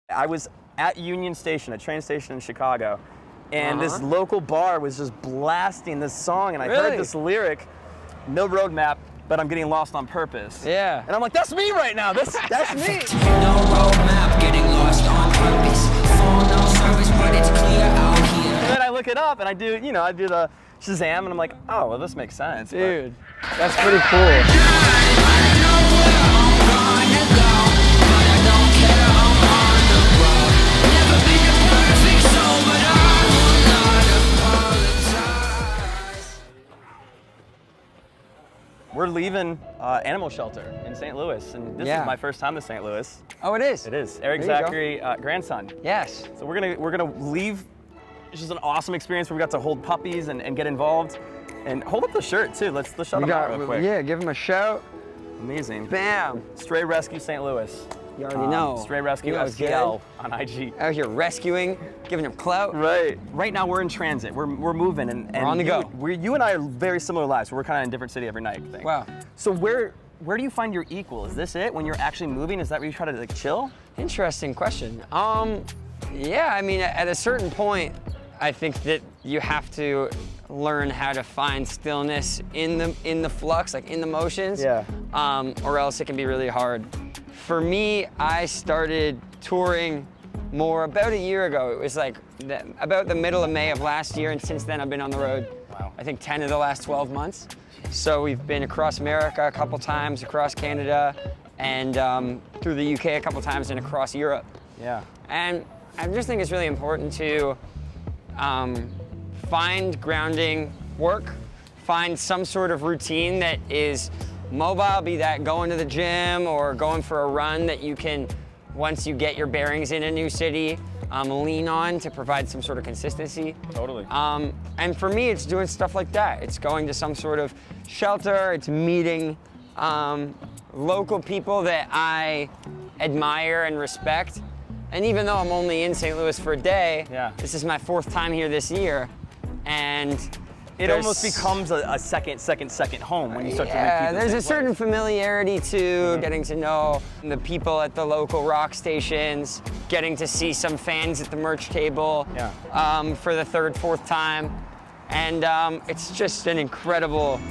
I was at Union Station, a train station in Chicago, and this local bar was just blasting this song, and I heard this lyric, no roadmap, but I'm getting lost on purpose. Yeah. And I'm like, that's me right now, that's me. No roadmap, getting lost on purpose. Phone no service, but it's clear out here. And then I look it up, and I do the Shazam, and I'm like, oh, well, this makes sense. Dude, that's pretty cool. We're leaving animal shelter in St. Louis, and this is my first time to St. Louis. Oh, it is? It is. Erik Zachary, grandson. Yes. So we're gonna leave. It's just an awesome experience where we got to hold puppies and get involved. And hold up the shirt too. Let's shout them out real quick. Yeah, give them a shout. Amazing. Bam. Stray Rescue St. Louis. You already know. Stray Rescue STL on IG. Out here rescuing, giving them clout. Right. Right now we're in transit. We're moving and we're on the go. You and I are very similar lives. We're kind of in a different city every night. I think. Wow. So where do you find your equal? Is this it when you're actually moving? Is that where you try to like chill? Interesting question. Yeah, I mean, at a certain point, I think that you have to learn how to find stillness in the flux, like in the motions. Yeah. Or else it can be really hard. For me, I started touring more about a year ago. It was like about the middle of May of last year, and since then I've been on the road. Wow. I think 10 of the last 12 months. So we've been across America a couple times, across Canada, and through the UK a couple times, and across Europe. Yeah. And I just think it's really important to find grounding work, find some sort of routine that is mobile, be that going to the gym or going for a run that you can, once you get your bearings in a new city, lean on to provide some sort of consistency. Totally. And for me, it's doing stuff like that. It's going to some sort of shelter, it's meeting local people that I admire and respect. And even though I'm only in St. Louis for a day, this is my 4th time here this year, and it almost becomes a second home when you start to meet people. There's a certain familiarity to getting to know the people at the local rock stations, getting to see some fans at the merch table for the 3rd, 4th time. And it's just an incredible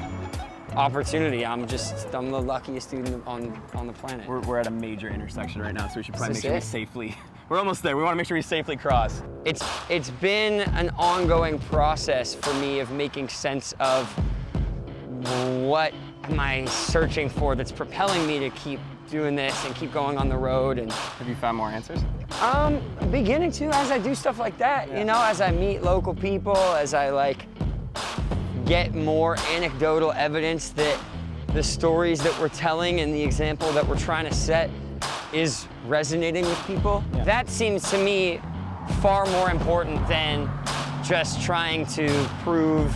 opportunity. I'm the luckiest student on the planet. We're at a major intersection right now, so we should probably make sure we safely. We're almost there. We want to make sure we safely cross. It's been an ongoing process for me of making sense of what am I searching for that's propelling me to keep doing this and keep going on the road. And have you found more answers? Beginning to, as I do stuff like that, you know, as I meet local people, as I get more anecdotal evidence that the stories that we're telling and the example that we're trying to set is resonating with people. That seems to me far more important than just trying to prove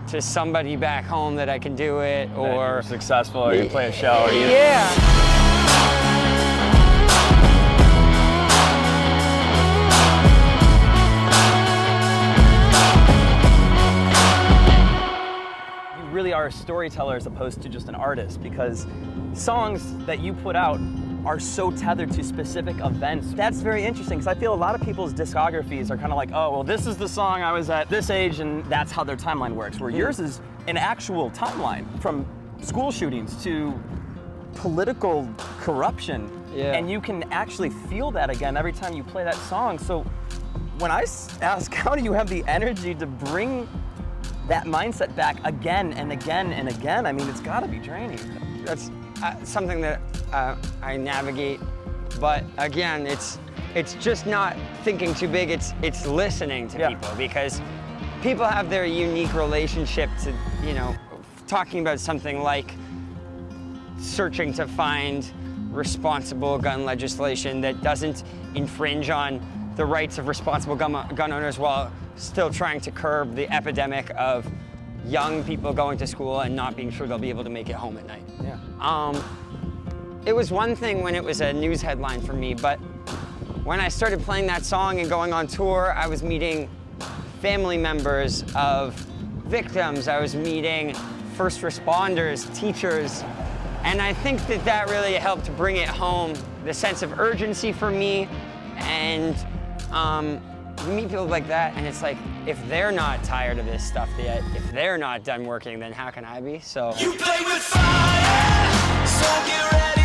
to somebody back home that I can do it, or you're successful, or you play a show, or you... Really are a storyteller as opposed to just an artist, because songs that you put out are so tethered to specific events. That's very interesting, because I feel a lot of people's discographies are kind of like, oh, well, this is the song I was at this age, and that's how their timeline works, where yours is an actual timeline, from school shootings to political corruption, and you can actually feel that again every time you play that song. So when I ask, how do you have the energy to bring that mindset back again and again and again? I mean, it's gotta be draining. That's something that I navigate, but again, it's just not thinking too big, it's listening to people, because people have their unique relationship to, you know, talking about something like searching to find responsible gun legislation that doesn't infringe on the rights of responsible gun owners while still trying to curb the epidemic of young people going to school and not being sure they'll be able to make it home at night. It was one thing when it was a news headline for me, but when I started playing that song and going on tour, I was meeting family members of victims, I was meeting first responders, teachers, and I think that really helped bring it home, the sense of urgency for me, And you meet people like that, and it's like, if they're not tired of this stuff yet, if they're not done working, then how can I be? So You play with fire, so get ready.